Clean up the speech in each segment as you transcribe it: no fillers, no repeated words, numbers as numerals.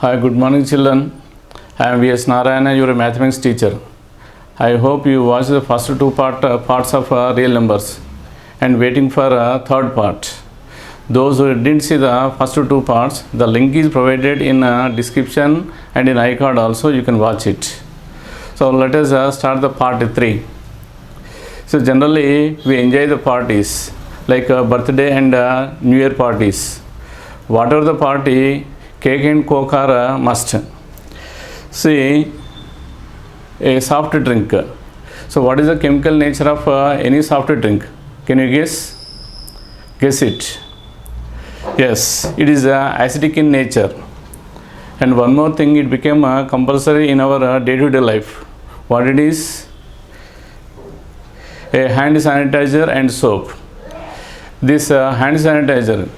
Hi, good morning children. I am V.S. Narayana, your mathematics teacher. I hope you watched the first two parts of real numbers and waiting for third part. Those who didn't see the first two parts, the link is provided in description and in iCard also, you can watch it. So let us start the part 3. So generally we enjoy the parties like birthday and New Year parties. Whatever the party, cake and coke are must. See, a soft drink. So what is the chemical nature of any soft drink? Can you guess? Guess it. Yes, it is acidic in nature. And one more thing, it became compulsory in our day-to-day life. What it is? A hand sanitizer and soap. This hand sanitizer,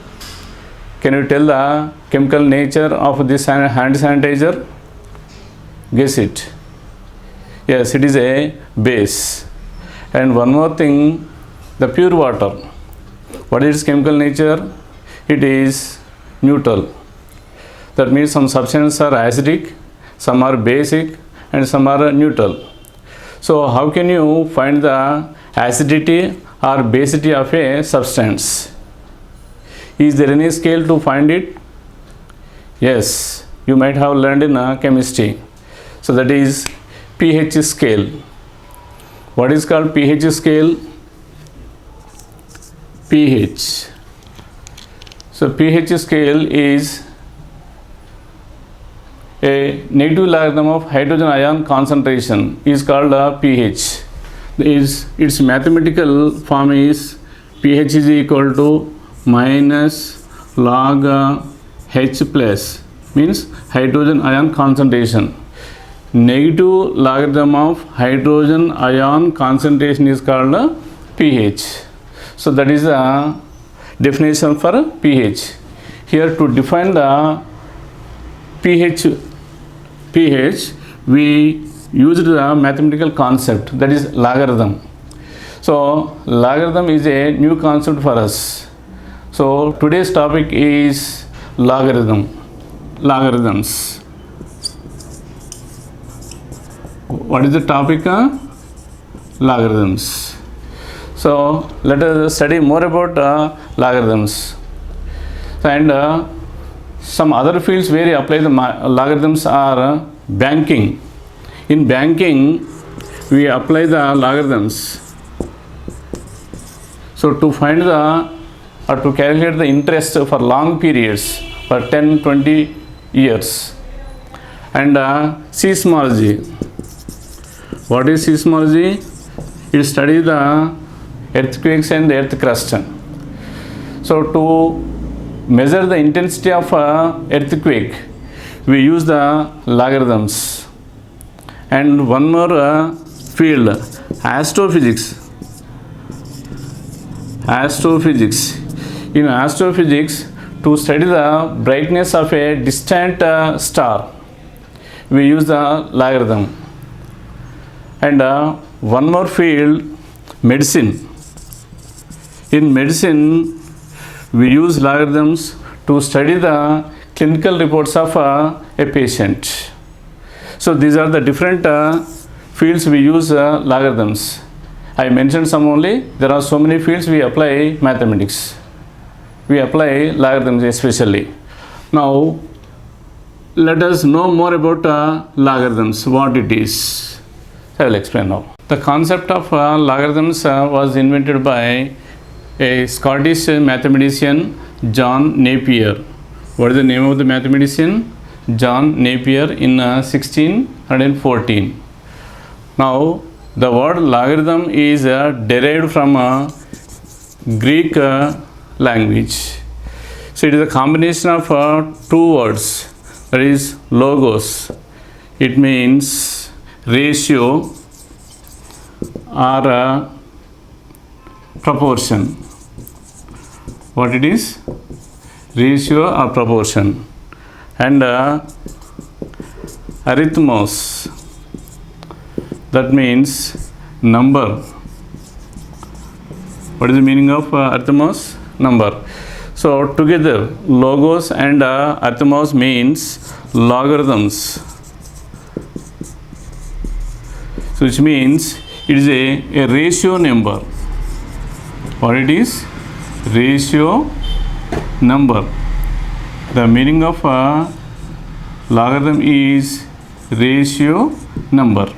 can you tell the chemical nature of this hand sanitizer? Guess it. Yes, it is a base. And one more thing, the pure water. What is its chemical nature? It is neutral. That means some substances are acidic, some are basic, and some are neutral. So how can you find the acidity or basicity of a substance? Is there any scale to find it? Yes, you might have learned in chemistry. So that is pH scale. What is called pH scale? pH. So pH scale is a negative logarithm of hydrogen ion concentration is called pH. Its mathematical form is pH is equal to minus log H plus, means hydrogen ion concentration. Negative logarithm of hydrogen ion concentration is called pH. So that is the definition for pH. Here to define the pH we used the mathematical concept, that is logarithm. So logarithm is a new concept for us. So today's topic is logarithms. What is the topic? Logarithms. So let us study more about logarithms. And some other fields where you apply the logarithms are banking. In banking, we apply the logarithms. So to find or to calculate the interest for long periods, for 10-20 years. And seismology. What is seismology? It studies the earthquakes and the earth crust. So to measure the intensity of earthquake, we use the logarithms. And one more field, astrophysics. In astrophysics, to study the brightness of a distant star, we use the logarithm. And one more field, medicine. In medicine, we use logarithms to study the clinical reports of a patient. So these are the different fields we use logarithms. I mentioned some only. There are so many fields we apply mathematics. We apply logarithms especially. Now let us know more about logarithms, what it is. I will explain now. The concept of logarithms was invented by a Scottish mathematician, John Napier. What is the name of the mathematician? John Napier in 1614. Now the word logarithm is derived from Greek language. So it is a combination of two words, that is logos. It means ratio or proportion. What it is? Ratio or proportion. And arithmos, that means number. What is the meaning of arithmos? Number. So together logos and arithmos means logarithms. So which means it is a ratio number. What it is? Ratio number. The meaning of a logarithm is ratio number.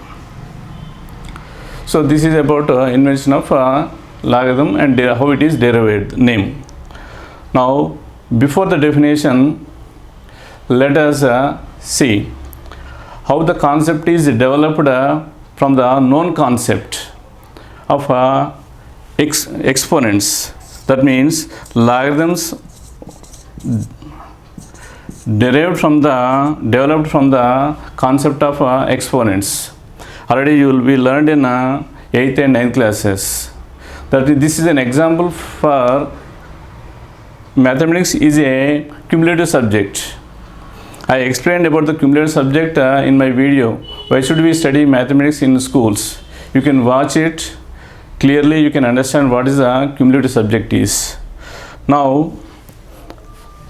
So this is about invention of logarithm and how it is derived name. Now before the definition, let us see how the concept is developed from the known concept of exponents. That means logarithms developed from the concept of exponents. Already you will be learned in 8th and 9th classes. That this is an example for mathematics is a cumulative subject. I explained about the cumulative subject in my video. Why should we study mathematics in schools? You can watch it clearly. You can understand what is a cumulative subject is. Now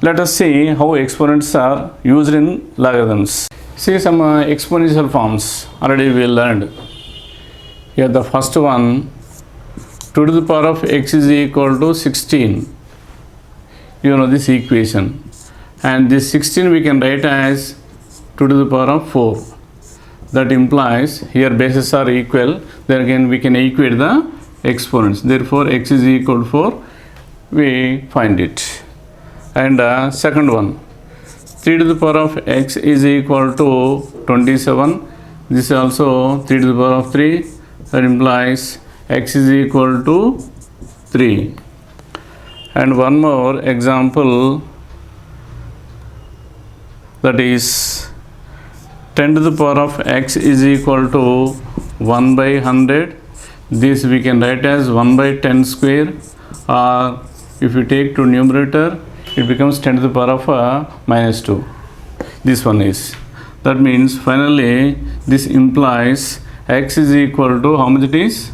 let us see how exponents are used in logarithms. See some exponential forms. Already we learned. Here the first one, 2 to the power of x is equal to 16. You know this equation. And this 16 we can write as 2 to the power of 4. That implies here bases are equal. Then again we can equate the exponents. Therefore x is equal to 4. We find it. And second one, 3 to the power of x is equal to 27. This is also 3 to the power of 3. That implies x is equal to 3. And one more example, that is 10 to the power of x is equal to 1 by 100. This we can write as 1 by 10 square, or if you take to numerator, it becomes 10 to the power of minus 2. This one is. That means finally this implies x is equal to how much it is?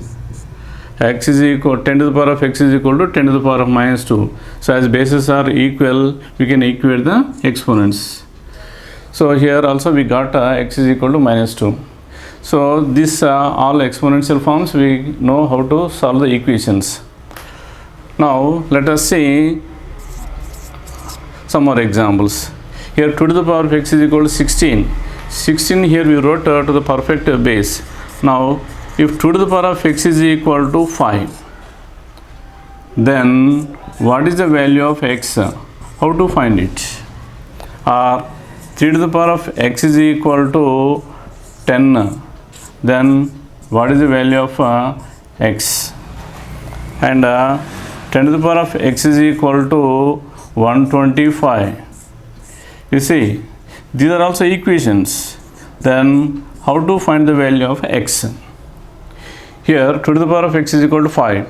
X is equal 10 to the power of x is equal to 10 to the power of minus 2. So as bases are equal, we can equate the exponents. So here also we got x is equal to minus 2. So this all exponential forms we know how to solve the equations. Now let us see some more examples. Here 2 to the power of x is equal to 16. 16 here we wrote to the perfect base. Now if 2 to the power of x is equal to 5, then what is the value of x? How to find it? Or 3 to the power of x is equal to 10, then what is the value of x? And 10 to the power of x is equal to 125. You see, these are also equations. Then how to find the value of x? Here 2 to the power of x is equal to 5.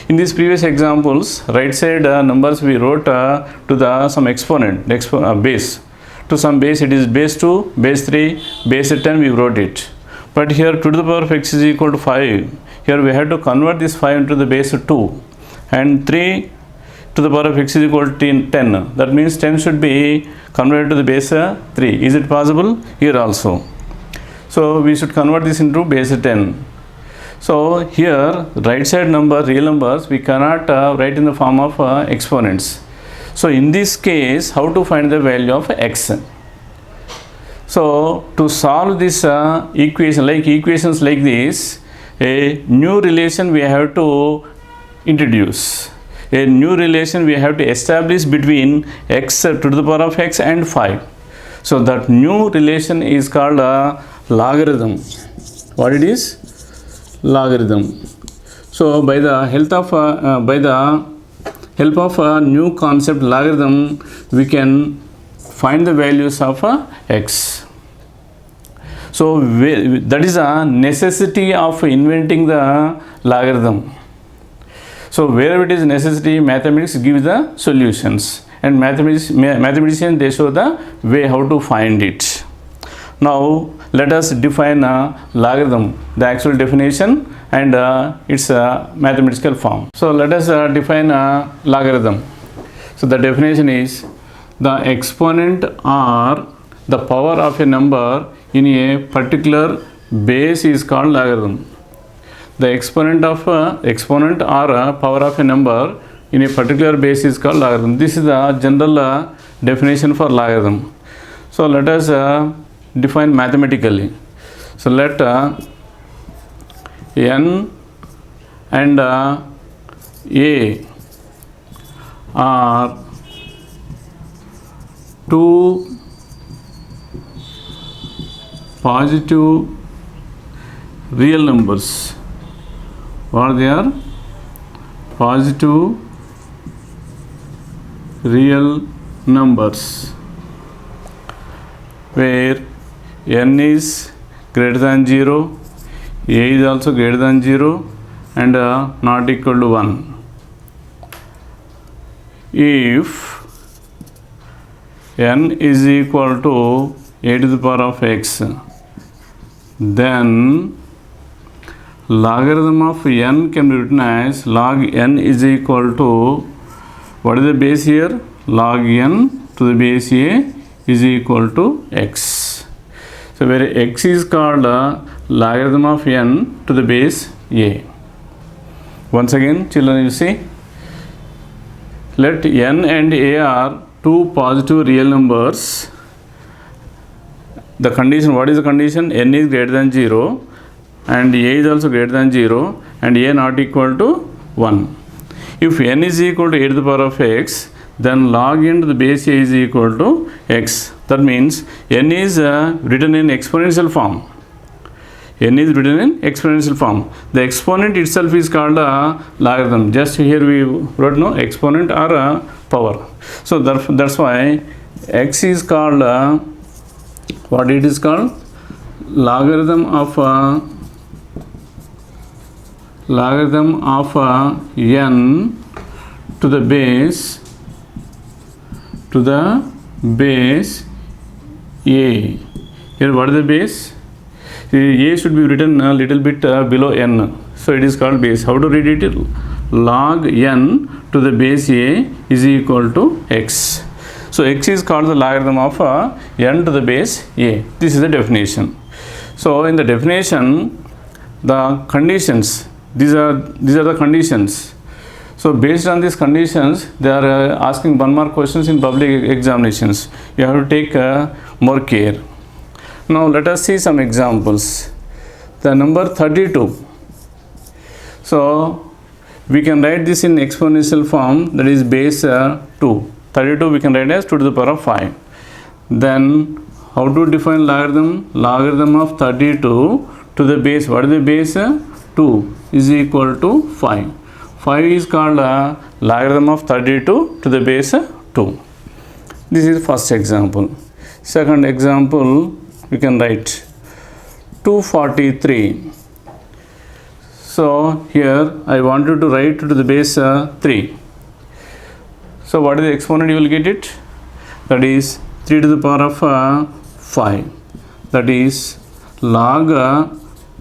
In these previous examples, right side numbers we wrote to the some exponent, base. To some base, it is base 2, base 3, base 10 we wrote it. But here 2 to the power of x is equal to 5. Here we have to convert this 5 into the base 2. And 3 to the power of x is equal to 10. That means 10 should be converted to the base 3. Is it possible? Here also. So we should convert this into base 10. So here right side number, real numbers, we cannot write in the form of exponents. So in this case, how to find the value of x? So to solve this equations like this, a new relation we have to introduce. A new relation we have to establish between x to the power of x and 5. So that new relation is called a logarithm. What it is? Logarithm. So by the help of a new concept logarithm, we can find the values of x. So that is a necessity of inventing the logarithm. So wherever it is necessity, mathematics gives the solutions, and mathematicians they show the way how to find it. Now let us define a logarithm, the actual definition and its mathematical form. So let us define a logarithm. So the definition is: the exponent are the power of a number in a particular base is called logarithm. The exponent or power of a number in a particular base is called logarithm. This is the general definition for logarithm. So let us define mathematically. So let n and a are two positive real numbers. What they are? Positive real numbers where n is greater than 0, a is also greater than 0 and not equal to 1. If n is equal to a to the power of x, then logarithm of n can be written as log n is equal to, what is the base here? Log n to the base a is equal to x. So where x is called logarithm of n to the base a. Once again, children, you see, let n and a are two positive real numbers. The condition, what is the condition? N is greater than 0 and a is also greater than 0 and a not equal to 1. If n is equal to a to the power of x, then log n to the base a is equal to x. That means n is written in exponential form. N is written in exponential form. The exponent itself is called a logarithm. Just here we wrote no exponent or a power. So that's why x is called what it is called? Logarithm of n to the base a. Here what is the base? A should be written a little bit below n. So it is called base. How to read it? Log n to the base a is equal to x. So x is called the logarithm of n to the base a. This is the definition. So in the definition, the conditions, these are the conditions. So based on these conditions, they are asking 1 mark questions in public examinations. You have to take more care. Now let us see some examples. The number 32. So we can write this in exponential form, that is base 2. 32 we can write as 2 to the power of 5. Then how to define logarithm? Logarithm of 32 to the base, what is the base? 2 is equal to 5. 5 is called logarithm of 32 to the base 2. This is first example. Second example, we can write 243. So here I wanted to write to the base 3. So what is the exponent? You will get it. That is 3 to the power of 5. That is log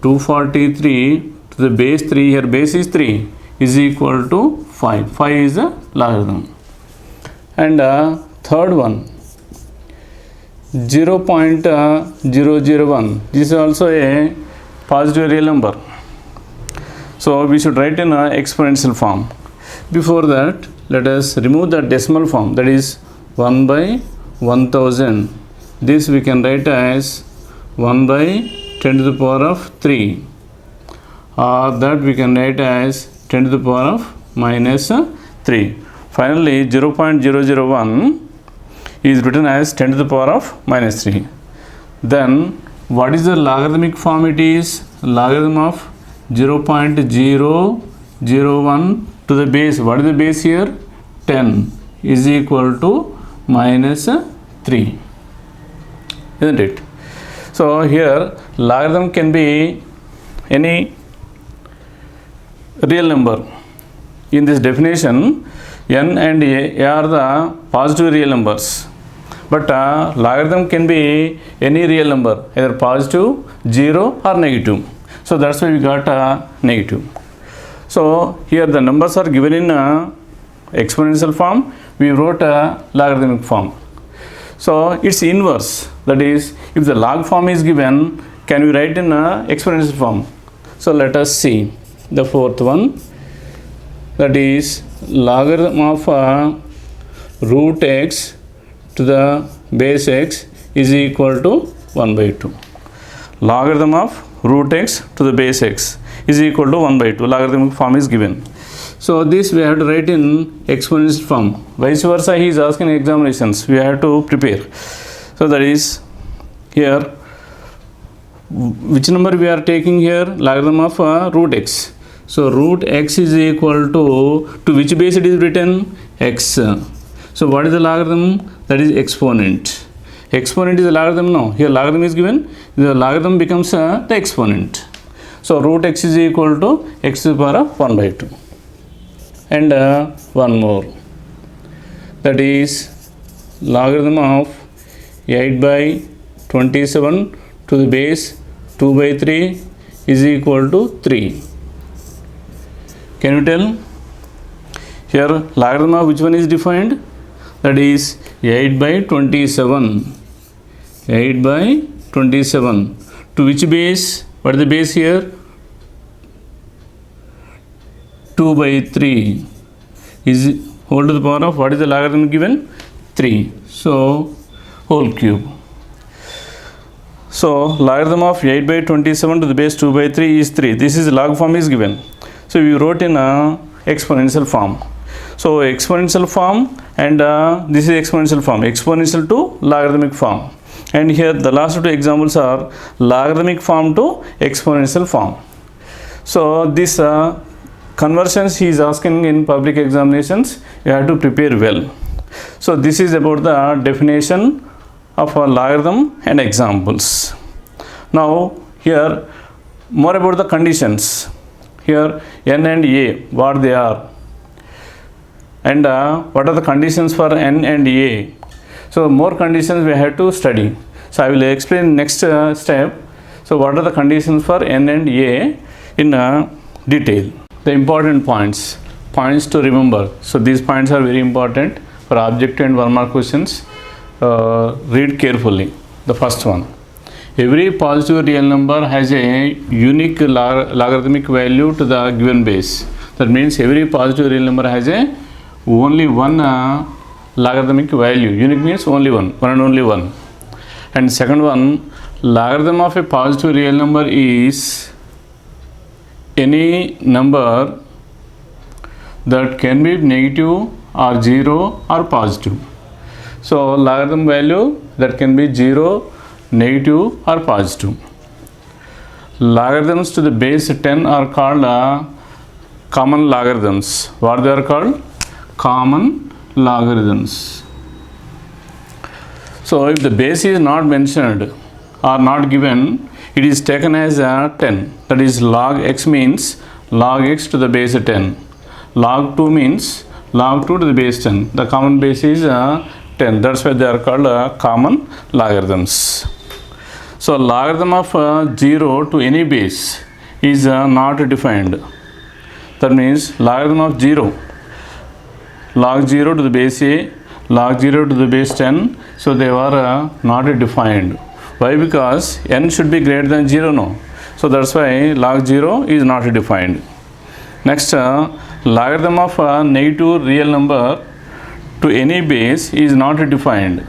243 to the base 3. Here base is 3 is equal to 5. 5 is the logarithm. And third one, 0.001. This is also a positive real number. So we should write in exponential form. Before that, let us remove the decimal form, that is 1 by 1000. This we can write as 1 by 10 to the power of 3. Or that we can write as 10 to the power of minus 3. Finally, 0.001 is written as 10 to the power of minus 3. Then what is the logarithmic form? It is logarithm of 0.001 to the base. What is the base here? 10 is equal to minus 3. Isn't it? So here logarithm can be any real number. In this definition, n and a are the positive real numbers. But logarithm can be any real number, either positive, 0 or negative. So that's why we got negative. So here the numbers are given in exponential form. We wrote a logarithmic form. So its inverse, that is, if the log form is given, can we write in a exponential form? So let us see the fourth one, that is logarithm of root x to the base x is equal to 1 by 2. Logarithm of root x to the base x is equal to 1 by 2. Logarithmic form is given. So this we have to write in exponential form. Vice versa, he is asking examinations. We have to prepare. So that is here, which number we are taking here? Logarithm of root x. So root x is equal to which base it is written? X. So what is the logarithm? That is exponent. Exponent is a logarithm now. Here logarithm is given. The logarithm becomes the exponent. So root x is equal to x to the power of 1 by 2. And one more. That is logarithm of 8 by 27 to the base 2 by 3 is equal to 3. Can you tell? Here logarithm of which one is defined? That is 8 by 27. 8 by 27. To which base? What is the base here? 2 by 3 is whole to the power of, what is the logarithm given? 3. So whole cube. So logarithm of 8 by 27 to the base 2 by 3 is 3. This is log form is given. So we wrote in a exponential form. So exponential form, and this is exponential form, exponential to logarithmic form. And here the last two examples are logarithmic form to exponential form. So this conversions he is asking in public examinations, you have to prepare well. So this is about the definition of a logarithm and examples. Now here more about the conditions. Here n and a, what they are, and what are the conditions for n and a. So more conditions we have to study. So I will explain next step. So what are the conditions for n and a in detail. The important points to remember. So these points are very important for objective and 1 mark questions. Read carefully. The first one, every positive real number has a unique logarithmic value to the given base. That means every positive real number has a only one logarithmic value. Unique means only one and only one. And second one, logarithm of a positive real number is any number that can be negative or 0 or positive. So logarithm value that can be 0, negative or positive. Logarithms to the base 10 are called common logarithms. What they are called? Common logarithms. So if the base is not mentioned or not given, it is taken as 10. That is log x means log x to the base 10. Log 2 means log 2 to the base 10. The common base is 10. That's why they are called common logarithms. So logarithm of 0 to any base is not defined. That means logarithm of 0, log 0 to the base a, log 0 to the base 10, so they are not defined. Why? Because n should be greater than 0, no. So that's why log 0 is not defined. Next, logarithm of a negative real number to any base is not defined.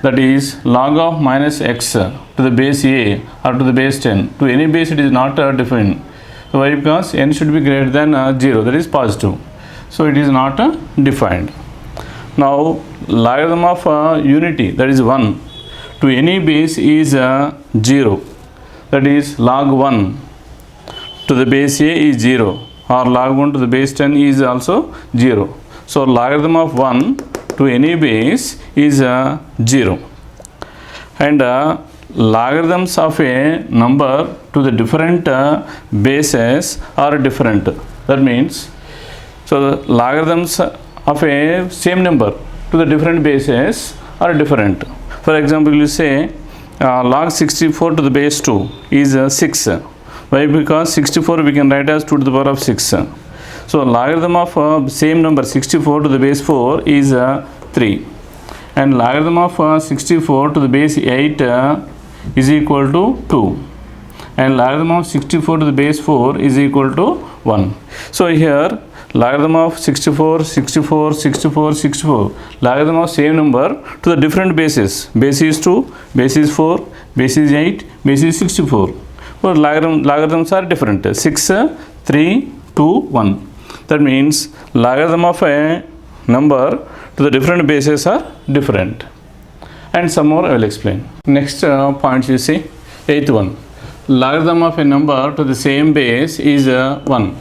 That is log of minus x to the base a or to the base 10. To any base it is not defined. So why? Because n should be greater than 0, that is positive. So it is not defined. Now logarithm of unity, that is 1, to any base is 0. That is log 1 to the base a is 0, or log 1 to the base 10 is also 0. So logarithm of 1 to any base is 0. And logarithms of a number to the different bases are different. That means, so the logarithms of a same number to the different bases are different. For example, you say log 64 to the base 2 is 6. Why? Because 64 we can write as 2 to the power of 6. So logarithm of same number 64 to the base 4 is 3. and logarithm of 64 to the base 8 is equal to 2, and logarithm of 64 to the base 4 is equal to 1. So here logarithm of 64, 64, 64, 64, logarithm of same number to the different bases. Base is 2, base is 4, base is 8, base is 64. But logarithms are different. 6, 3, 2, 1. That means logarithm of a number to the different bases are different. And some more I will explain. Next point you see, 8th one. Logarithm of a number to the same base is 1.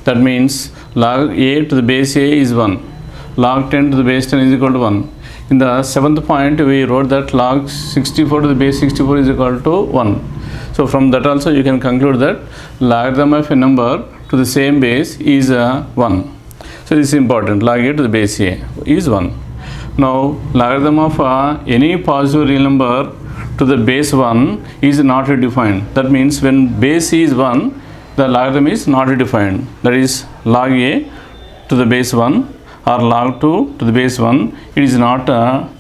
That means log a to the base a is 1. Log 10 to the base 10 is equal to 1. In the 7th point we wrote that log 64 to the base 64 is equal to 1. So from that also you can conclude that logarithm of a number to the same base is 1. So this is important. Log a to the base a is 1. Now logarithm of any positive real number to the base 1 is not defined. That means when base is 1, the logarithm is not defined. That is log a to the base 1 or log 2 to the base 1, it is not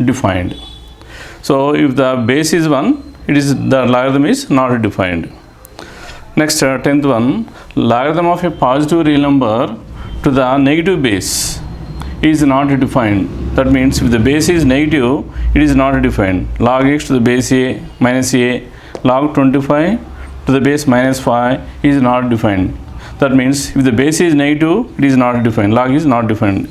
defined. So if the base is 1, the logarithm is not defined. Next 10th one, logarithm of a positive real number to the negative base is not defined. That means if the base is negative, it is not defined. Log x to the base a minus a, log 25 to the base minus 5 is not defined. That means if the base is negative, it is not defined. Log is not defined.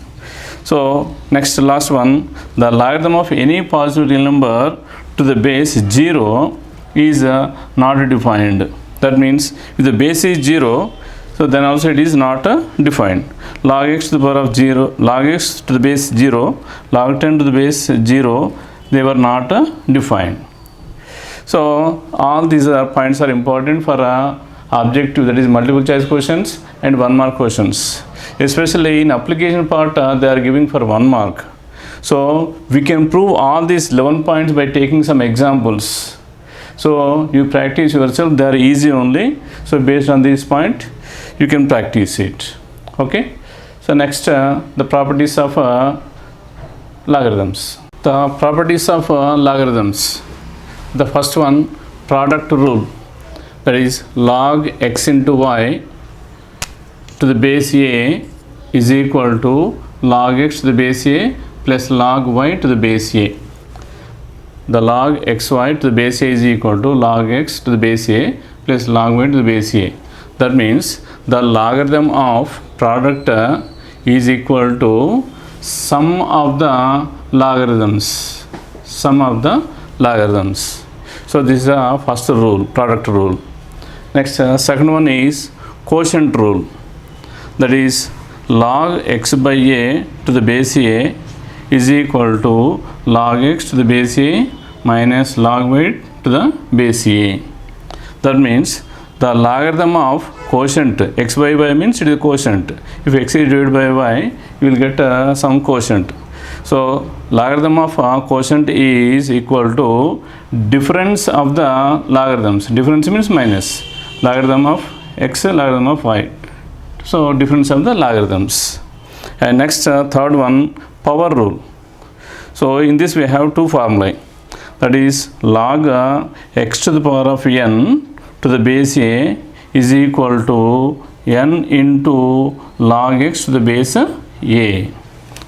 So next last one, the logarithm of any positive real number to the base 0 is not defined. That means if the base is 0, so then also it is not defined. Log x to the power of 0, log x to the base 0, log 10 to the base 0, they were not defined. So all these points are important for objective, that is multiple choice questions and 1 mark questions. Especially in application part they are giving for 1 mark. So we can prove all these 11 points by taking some examples. So you practice yourself, they are easy only. So based on this point you can practice it. Okay. So next the properties of logarithms. The properties of logarithms. The first one, product rule, that is log x into y to the base a is equal to log x to the base a plus log y to the base a. The log xy to the base a is equal to log x to the base a plus log y to the base a. That means the logarithm of product is equal to sum of the logarithms. Sum of the logarithms. So this is the first rule, product rule. Next second one is quotient rule. That is log x by a to the base a is equal to log x to the base a minus log y to the base a. That means the logarithm of quotient, x by y means it is quotient. If x is divided by y, you will get some quotient. So logarithm of quotient is equal to difference of the logarithms. Difference means minus. Logarithm of x, logarithm of y. So difference of the logarithms. And next third one, power rule. So in this we have two formulae. That is log x to the power of n to the base a is equal to n into log x to the base a.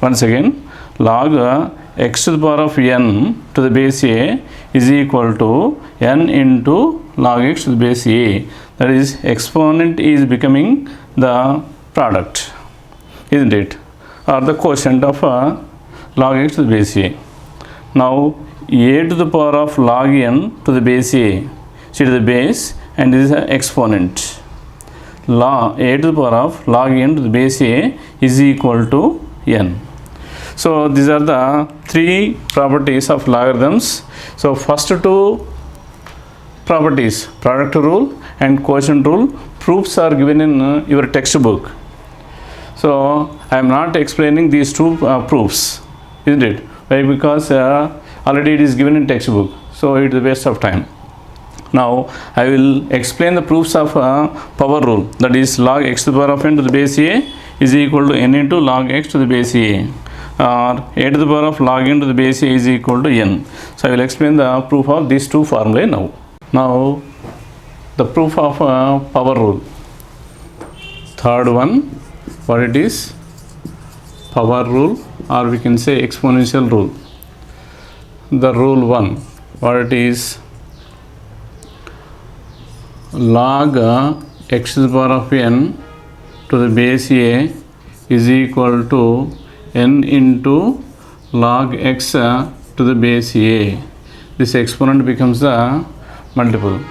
Once again, log x to the power of n to the base a is equal to n into log x to the base a. That is exponent is becoming the product, isn't it, or the quotient of log x to the base a. Now a to the power of log n to the base a, so it is the base and this is an exponent. Log a to the power of log n to the base a is equal to n. So these are the three properties of logarithms. So first two properties, product rule and quotient rule, proofs are given in your textbook. So I am not explaining these two proofs, isn't it? Why? Because already it is given in textbook, so it is a waste of time. Now I will explain the proofs of power rule, that is log x to the power of n to the base a is equal to n into log x to the base a. or a to the power of log n to the base a is equal to n. So I will explain the proof of these two formulae now. Now the proof of power rule. Third one, what it is? Power rule, or we can say exponential rule. The rule 1, what it is? Log x to the power of n to the base a is equal to n into log x to the base a. This exponent becomes the multiple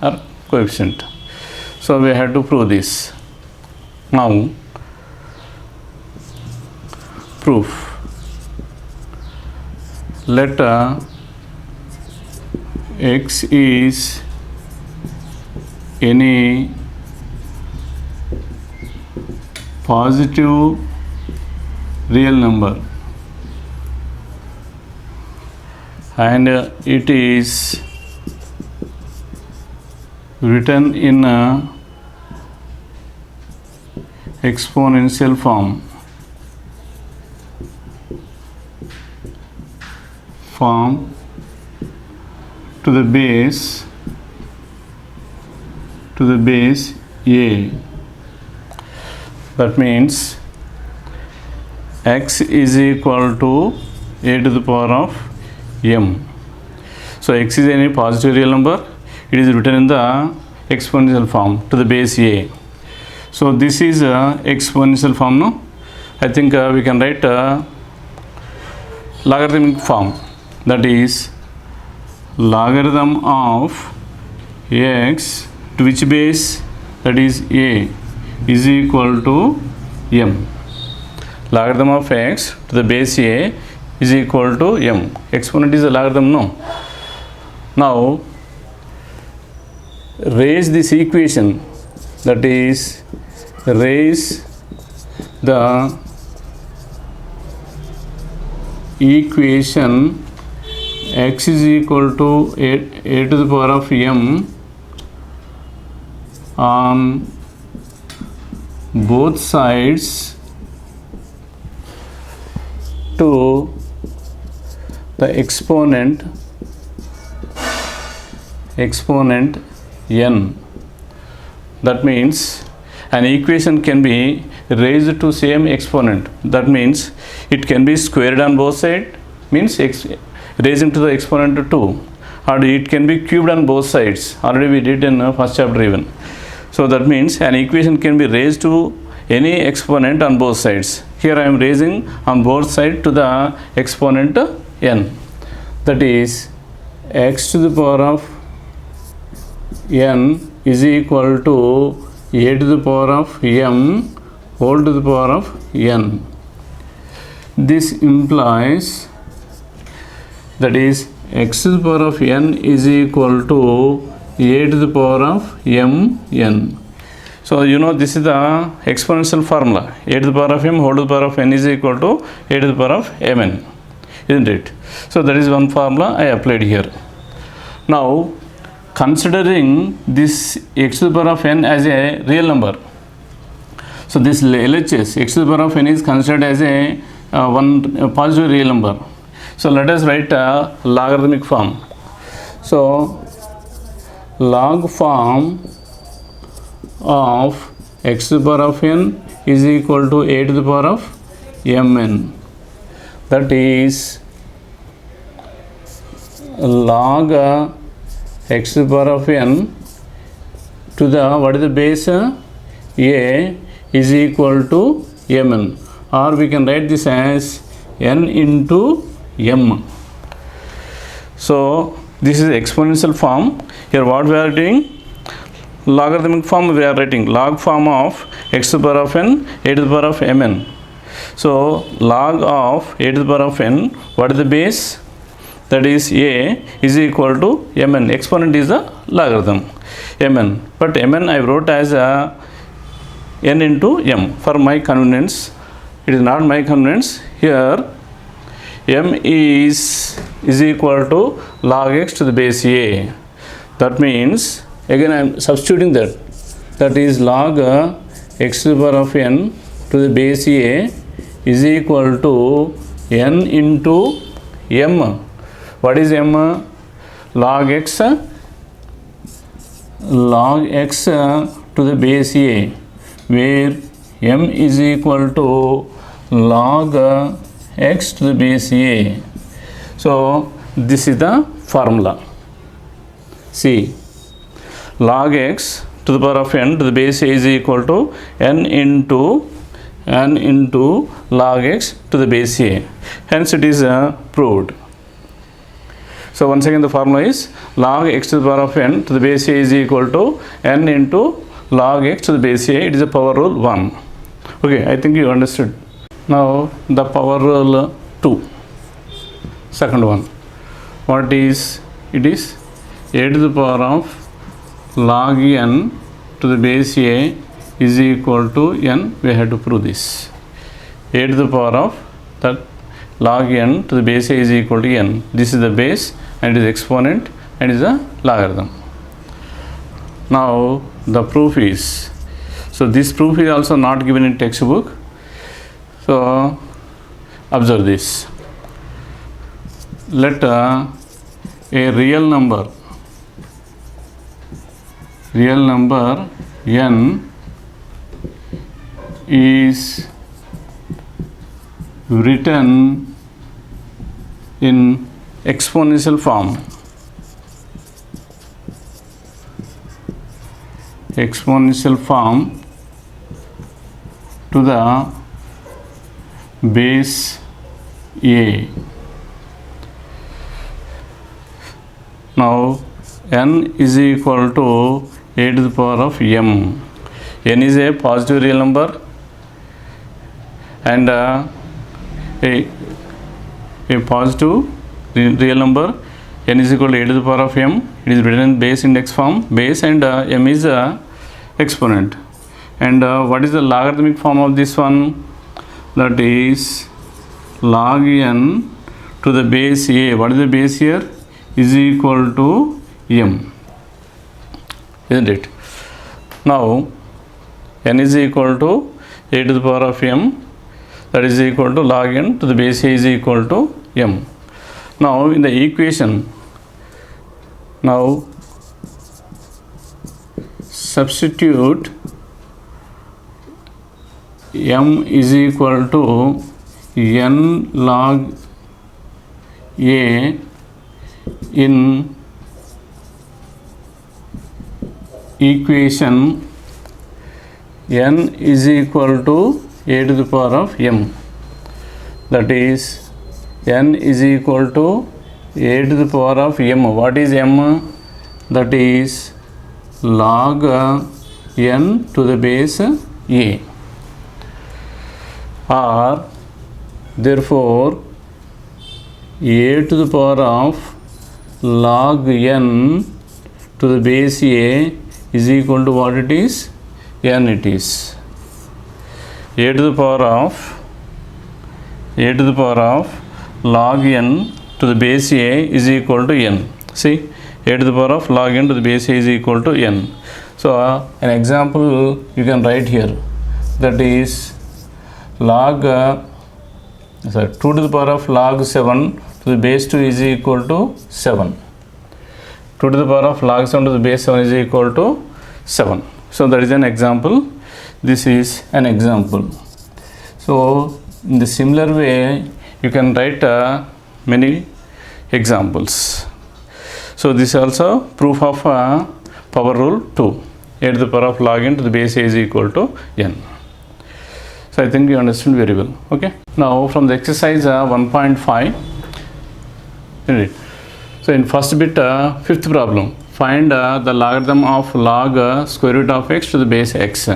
or coefficient. So we have to prove this. Now proof. Let x is any positive real number and it is written in exponential form to the base a. That means x is equal to a to the power of m. So x is any positive real number. It is written in the exponential form to the base a. So this is exponential form, no? I think we can write logarithmic form. That is logarithm of x to which base? That is a is equal to m. Logarithm of x to the base a is equal to m. Exponent is a logarithm, no? Now raise this equation, that is raise the equation x is equal to a to the power of m on both sides to the exponent n. That means an equation can be raised to same exponent. That means it can be squared on both sides, means raising to the exponent 2, or it can be cubed on both sides. Already we did in first chapter even. So that means an equation can be raised to any exponent on both sides. Here I am raising on both sides to the exponent n. That is x to the power of n is equal to a to the power of m whole to the power of n. This implies that is x to the power of n is equal to a to the power of mn. So you know this is the exponential formula. A to the power of m whole to the power of n is equal to a to the power of mn, isn't it? So that is one formula I applied here. Now considering this x to the power of n as a real number, so this LHS x to the power of n is considered as a positive real number. So let us write a logarithmic form. So log form of x to the power of n is equal to a to the power of mn. That is log x to the power of n to the, what is the base? A is equal to mn, or we can write this as n into m. So this is exponential form. Here what we are doing? Logarithmic form we are writing. Log form of x to the power of n a to the power of mn. So log of a to the power of n, what is the base? That is a is equal to mn. Exponent is the logarithm mn, but mn I wrote as n into m for my convenience. It is not my convenience. Here m is equal to log x to the base a. That means again I am substituting that is log x to the power of n to the base a is equal to n into m. What is m? Log x to the base a, where m is equal to log x to the base a. So this is the formula. See, log x to the power of n to the base a is equal to n into log x to the base a. Hence it is proved. So once again the formula is log x to the power of n to the base a is equal to n into log x to the base a. It is a power rule 1. Okay, I think you understood. Now the power rule 2, second one. What is it? Is a to the power of log n to the base a is equal to n. We have to prove this. A to the power of that log n to the base a is equal to n. This is the base and it is exponent and is a logarithm. Now the proof is, so this proof is also not given in textbook. So observe this. Let a real number n is written in exponential form. To the base a. Now n is equal to a to the power of m. N is a positive real number and a positive real number. N is equal to a to the power of m. It is written in base index form, base, and m is a exponent. And what is the logarithmic form of this one? That is log n to the base a. What is the base here? Is equal to m, isn't it? Now n is equal to a to the power of m, that is equal to log n to the base a is equal to m. Now in the equation, now substitute m is equal to n log a in equation n is equal to a to the power of m. That is n is equal to a to the power of m. What is m? That is log n to the base a. Or therefore a to the power of log n to the base a is equal to what it is? N it is. A to the power of log n to the base a is equal to n. See, a to the power of log n to the base a is equal to n. So an example you can write here, that is log 2 to the power of log 7 to the base 2 is equal to 7. 2 to the power of log 7 to the base 7 is equal to 7. So that is an example. This is an example. So in the similar way you can write many examples. So this is also proof of power rule 2. A to the power of log n to the base a is equal to n. So I think you understand very well. Okay. Now from the exercise 1.5. So in first bit, fifth problem, find the logarithm of log square root of x to the base x.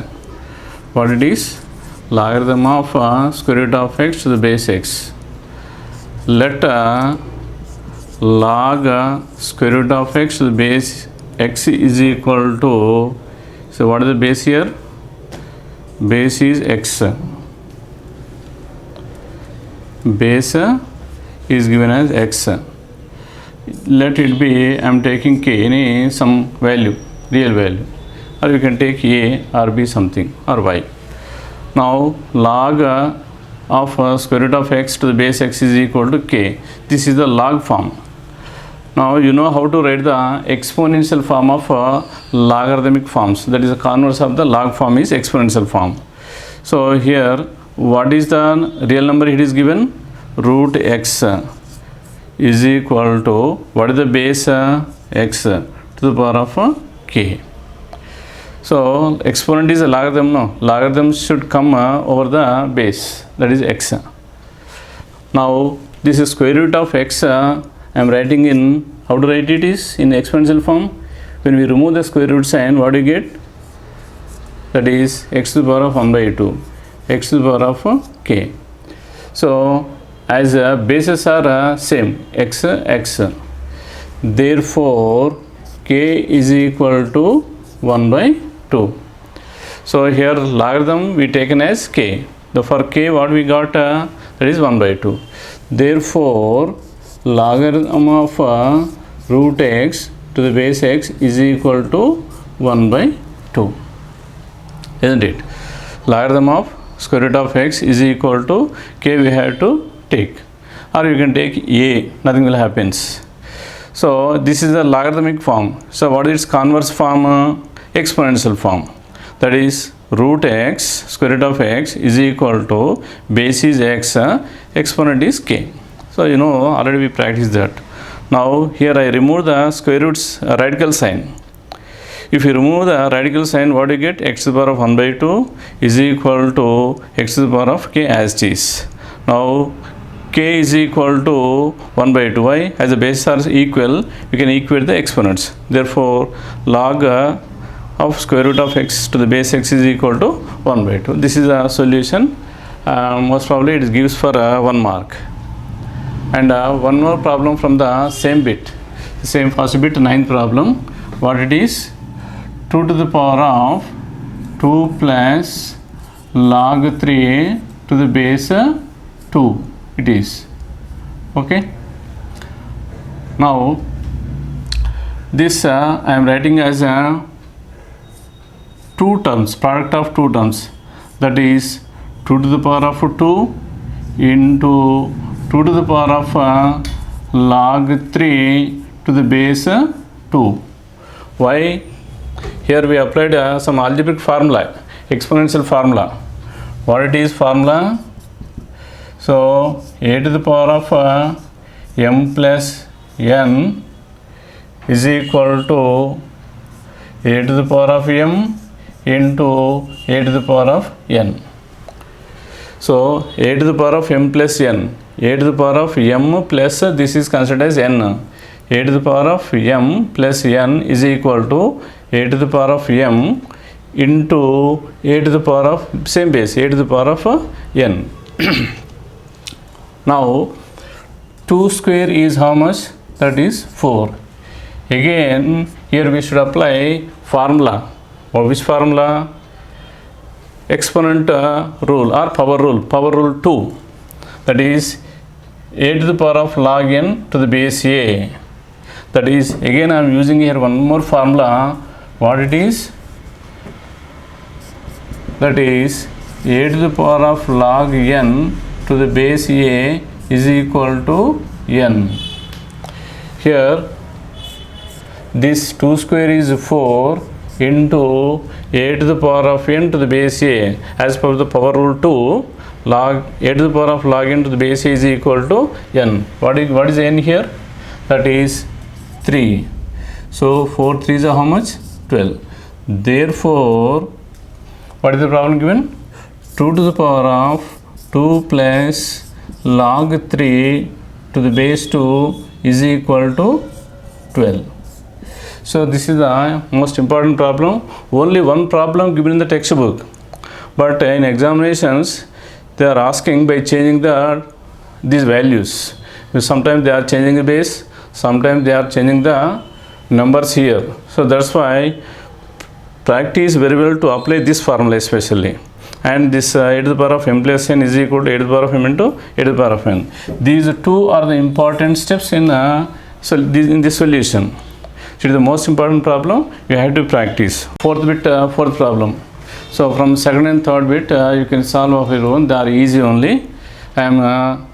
What it is? Logarithm of square root of x to the base x. Let log square root of x to the base x is equal to, so what is the base here? Base is x. Base is given as x. Let it be, I am taking k, any some value, real value, or you can take a or b something or y. Now log of square root of x to the base x is equal to k. This is the log form. Now you know how to write the exponential form of logarithmic forms. That is the converse of the log form is exponential form. So here what is the real number it is given? Root x is equal to, what is the base? X to the power of k. So exponent is a logarithm, no? Logarithm should come over the base, that is x. Now this is square root of x. I am writing in, how to write it is in exponential form. When we remove the square root sign, what do you get? That is x to the power of 1 by 2, x to the power of k. So as bases are same, x, x. Therefore k is equal to 1 by 2. So here logarithm we taken as k. For k what we got? That is 1 by 2. Therefore logarithm of root x to the base x is equal to 1 by 2. Isn't it? Logarithm of square root of x is equal to k we have to take. Or you can take a, nothing will happen. So this is the logarithmic form. So what is its converse form? Exponential form. That is root x square root of x is equal to base is x, exponent is k. So you know already we practiced that. Now here I remove the square root's radical sign. If you remove the radical sign, what do you get? X to the power of 1 by 2 is equal to x to the power of k as it is. Now k is equal to 1 by 2. Why? As the bases are equal, we can equate the exponents. Therefore log of square root of x to the base x is equal to 1 by 2. This is a solution. Most probably it gives for 1 mark. And one more problem from the same bit, the same first bit, 9th problem. What it is? 2 to the power of 2 plus log 3a to the base 2 it is. Okay. Now this I am writing as a two terms, product of two terms, that is 2 to the power of 2 into 2 to the power of log 3 to the base 2. Why? Here we applied some algebraic formula, exponential formula. What it is formula? So a to the power of m plus n is equal to a to the power of m into a to the power of n. So a to the power of m plus n, a to the power of m plus this is considered as n. A to the power of m plus n is equal to a to the power of m into a to the power of same base, a to the power of n. Now 2 square is how much? That is 4. Again here we should apply formula. Or which formula? Exponent rule or power rule 2. That is a to the power of log n to the base a. That is, again I am using here one more formula. What it is? That is a to the power of log n to the base a is equal to n. Here this 2 square is 4 into a to the power of n to the base a. As per the power rule 2, log a to the power of log n to the base a is equal to n. What is n here? That is 3. So 4 3s are how much? 12. Therefore what is the problem given? 2 to the power of 2 plus log 3 to the base 2 is equal to 12. So this is the most important problem. Only one problem given in the textbook, but in examinations they are asking by changing these values. Sometimes they are changing the base, sometimes they are changing the numbers here. So that's why practice very well to apply this formula especially. And this a to the power of m plus n is equal to a to the power of m into a to the power of n. These two are the important steps in this solution. So it is the most important problem you have to practice. Fourth problem. So from second and third bit you can solve of your own. They are easy only. I am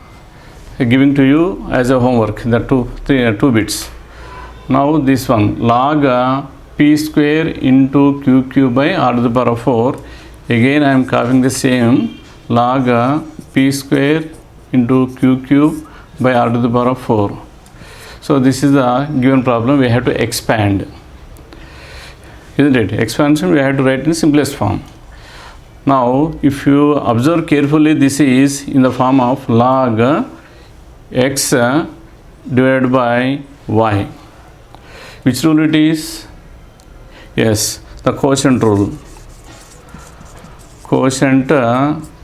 giving to you as a homework, the two bits. Now this one, log p square into q cube by r to the power of 4. Again I am copying the same, log p square into q cube by r to the power of 4. So this is the given problem. We have to expand, isn't it? Expansion we have to write in simplest form. Now if you observe carefully, this is in the form of log x divided by y. Which rule it is? Yes, the quotient rule. Quotient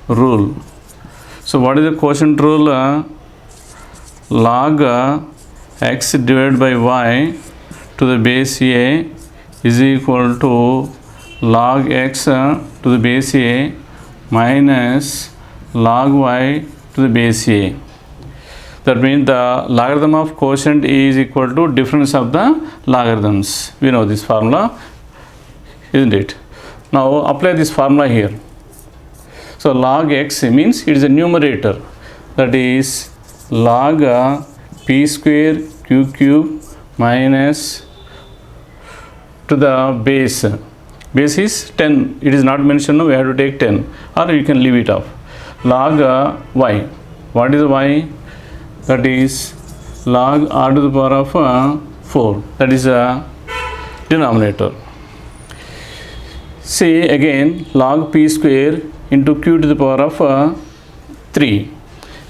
rule. So what is the quotient rule? Log x divided by y to the base a is equal to log x to the base a minus log y to the base a. That means the logarithm of quotient is equal to difference of the logarithms. We know this formula, isn't it? Now apply this formula here. So log x means it is a numerator, that is log p square q cube minus to the base. Base is 10. It is not mentioned, no, we have to take 10, or you can leave it off. Log y. What is y? That is log r to the power of 4. That is a denominator. See again, log p square into q to the power of 3.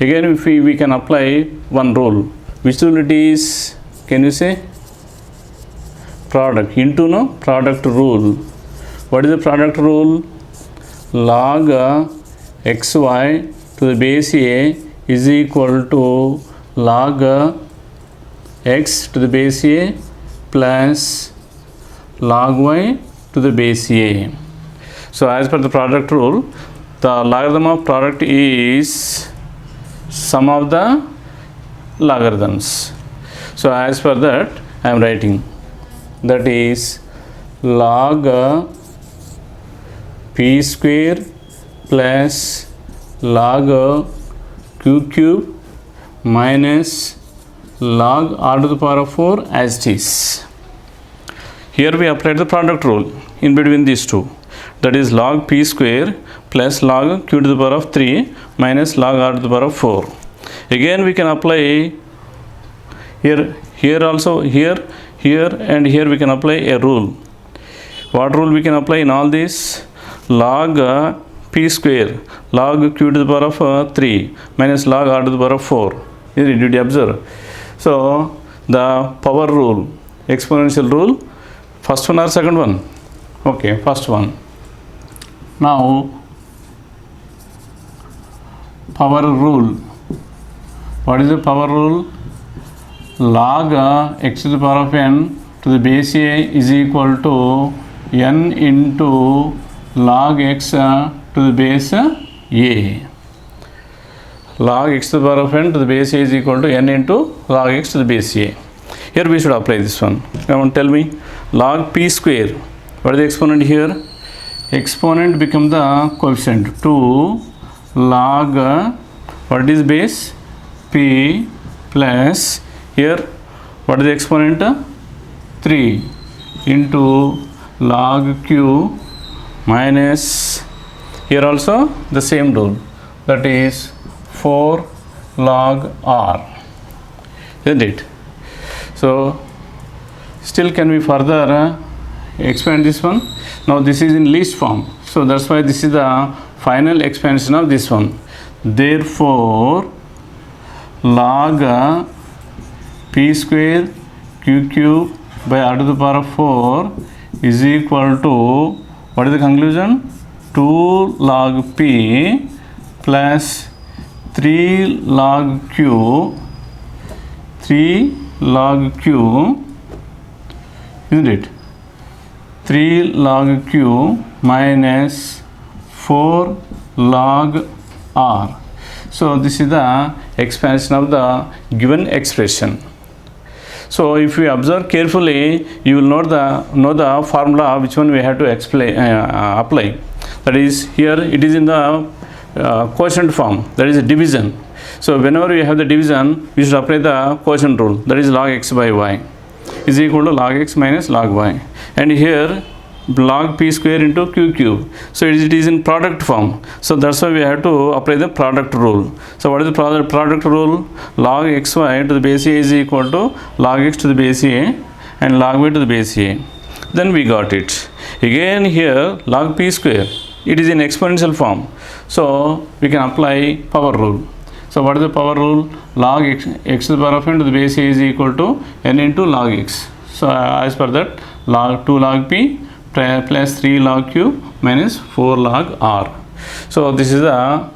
Again, if we can apply one rule. Which rule it is? Can you say? Product. Into no? Product rule. What is the product rule? Log xy to the base a is equal to log x to the base a plus log y to the base a. So as per the product rule, the logarithm of product is sum of the logarithms. So as per that I am writing, that is log p square plus log q cube minus log r to the power of 4 as it is. Here we applied the product rule in between these two, that is log p square plus log q to the power of 3 minus log r to the power of 4. Again we can apply here also, here and here we can apply a rule. What rule we can apply in all this? Log p square log q to the power of 3 minus log r to the power of 4. Did you observe? So the power rule, exponential rule, first one or second one? Okay, first one. Now power rule. What is the power rule? Log x to the power of n to the base a is equal to n into log x to the base a. Log x to the power of n to the base a is equal to n into log x to the base a. Here we should apply this one. Come on, tell me. Log p square. What is the exponent here? Exponent become the coefficient. 2 log, what is base? P plus, here what is the exponent? 3 into log q minus, here also the same rule, that is 4 log r, isn't it? So still can we further expand this one? Now this is in least form, so that's why this is the final expansion of this one. Therefore log p square q cube by r to the power of 4 is equal to, what is the conclusion? 2 log p plus 3 log q, 3 log q, isn't it? 3 log q minus 4 log r. So this is the expansion of the given expression. So if we observe carefully, you will know the formula which one we have to apply. That is, here it is in the quotient form, that is division. So whenever you have the division, you should apply the quotient rule, that is log x by y is equal to log x minus log y. And here log p square into q cube. So it is in product form. So that's why we have to apply the product rule. So what is the product rule? Log xy to the base a is equal to log x to the base a and log y to the base a. Then we got it. Again here log p square, it is in exponential form. So we can apply power rule. So what is the power rule? Log x to the power of n to the base a is equal to n into log x. So as per that, log 2 log p plus 3 log q minus 4 log r. So this is the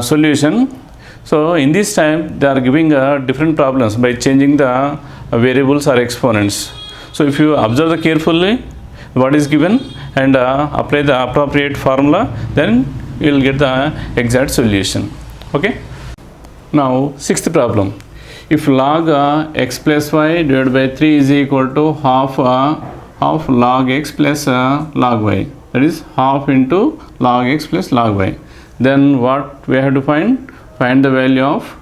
solution. So in this time they are giving different problems by changing the variables or exponents. So if you observe carefully what is given and apply the appropriate formula, then you will get the exact solution. Okay. Now sixth problem. If log x plus y divided by 3 is equal to half log x plus log y, that is half into log x plus log y, then what we have to find? Find the value of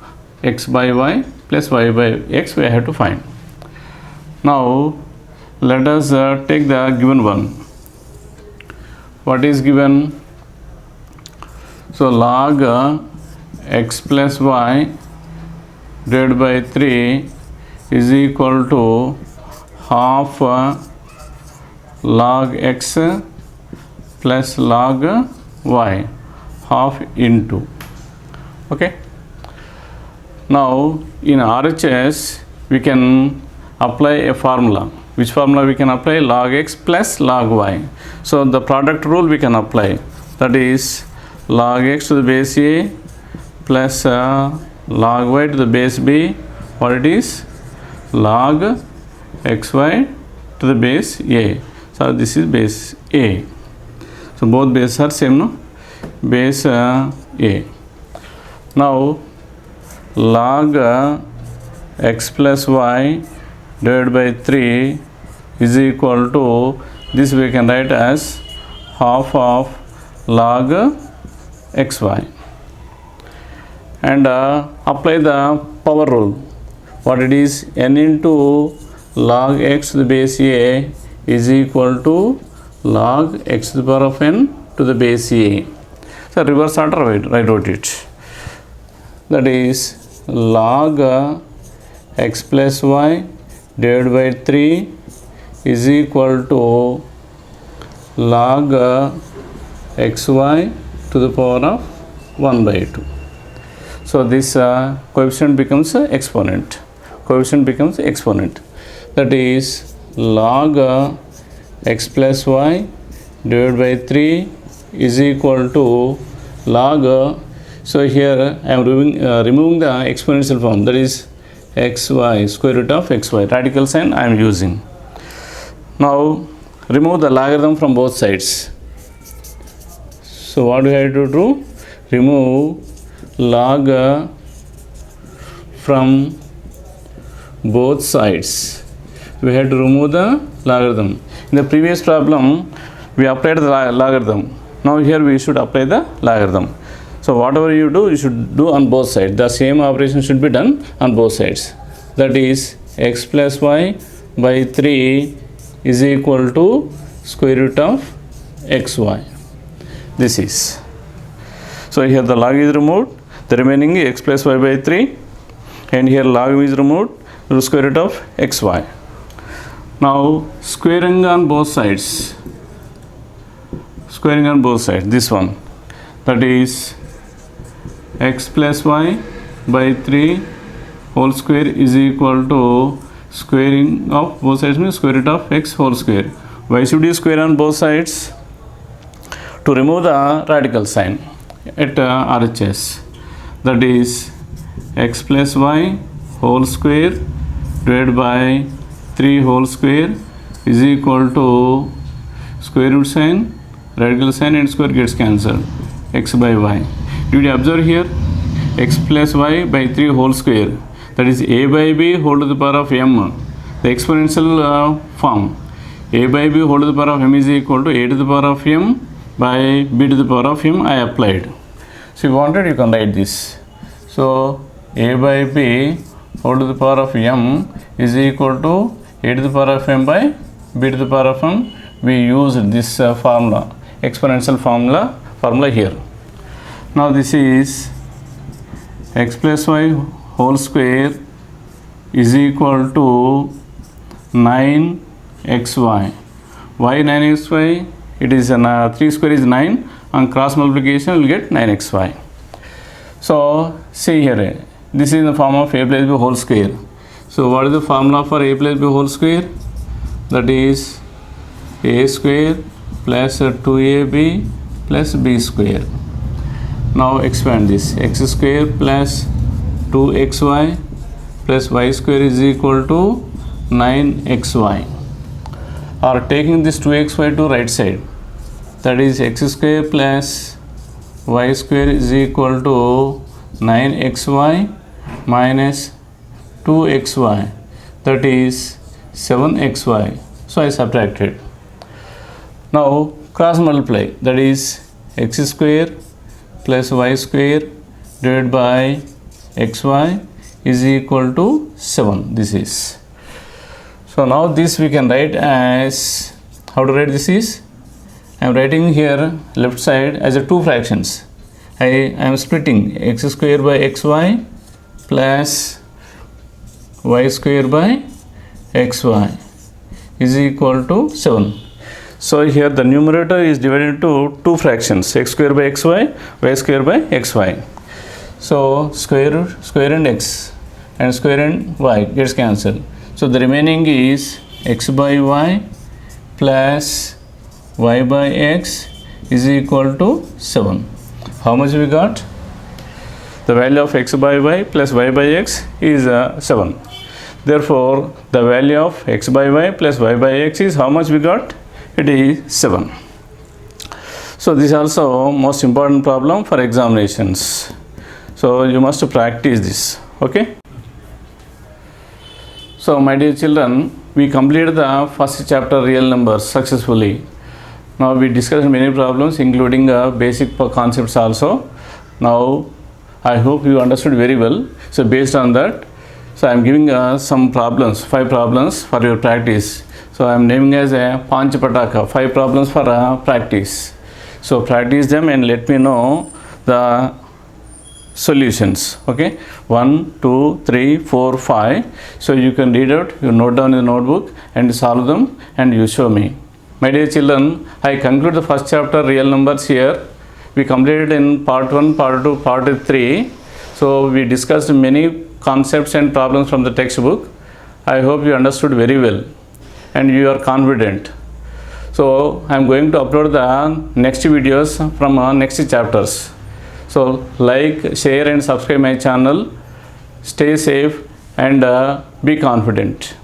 x by y plus y by x we have to find. Now let us take the given one. What is given? So log x plus y divided by 3 is equal to half log x plus log y, half into. Okay. Now in RHS we can apply a formula. Which formula we can apply? Log x plus log y. So the product rule we can apply, that is log x to the base a plus log y to the base b. What it is? Log xy to the base a. So this is base a. So both bases are same, no? Base a. Now log x plus y divided by 3 is equal to, this we can write as half of log xy, and apply the power rule. What it is? N into log x to the base a is equal to log x to the power of n to the base a. So reverse order, write it. That is log x plus y divided by 3 is equal to log xy to the power of 1 by 2. So this coefficient becomes exponent. That is log x plus y divided by 3 is equal to log. So here I am removing the exponential form, that is xy, square root of xy, radical sign I am using. Now remove the logarithm from both sides. So what do we have to do? Remove log from both sides. We have to remove the logarithm. In the previous problem we applied the logarithm. Now here we should apply the logarithm. So whatever you do, you should do on both sides. The same operation should be done on both sides. That is x plus y by 3 is equal to square root of xy. This is. So here the log is removed. The remaining x plus y by 3, and here log is removed, square root of xy. Now squaring on both sides. This one. That is x plus y by 3 whole square is equal to squaring of both sides means square root of x whole square. Why should you square on both sides? To remove the radical sign at RHS. That is x plus y whole square divided by 3 whole square is equal to square root sign, radical sign, and square gets cancelled, x by y. Did you observe here? X plus y by 3 whole square, that is a by b whole to the power of m, the exponential form. A by b whole to the power of m is equal to a to the power of m by b to the power of m I applied. So, if you wanted, you can write this. So, a by b whole to the power of m is equal to a to the power of m by b to the power of m. We used this formula, exponential formula here. Now, this is x plus y whole square is equal to 9xy. Why 9xy? It is 3 square is 9. On cross multiplication, we will get 9xy. So, see here, this is in the form of a plus b whole square. So, what is the formula for a plus b whole square? That is a square plus 2ab plus b square. Now, expand this. X square plus 2xy plus y square is equal to 9xy. Or taking this 2xy to right side, that is x square plus y square is equal to 9xy minus 2xy, that is 7xy. So, I subtracted. Now, cross multiply, that is x square plus y square divided by xy is equal to 7. This is. So, now this we can write as, how to write this is, I am writing here left side as a two fractions. I am splitting x square by xy plus y square by xy is equal to 7. So, here the numerator is divided into two fractions, x square by xy, y square by xy. So, square and x and square and y gets cancelled. So, the remaining is x by y plus y by x is equal to 7. How much we got? The value of x by y plus y by x is 7. Therefore, the value of x by y plus y by x is how much we got? It is 7. So, this is also most important problem for examinations. So, you must practice this. Okay. So, my dear children, we completed the first chapter real numbers successfully. Now, we discussed many problems including basic concepts also. Now, I hope you understood very well. So, based on that, so I am giving some problems, 5 problems for your practice. So, I am naming as a Panchapataka, 5 problems for practice. So, practice them and let me know the solutions. Okay, 1, 2, 3, 4, 5. So, you can read out, you note down in the notebook and solve them and you show me. My dear children, I conclude the first chapter real numbers here. We completed in part 1, part 2, part 3. So, we discussed many concepts and problems from the textbook. I hope you understood very well and you are confident. So, I am going to upload the next videos from next chapters. So, like, share and subscribe my channel. Stay safe and be confident.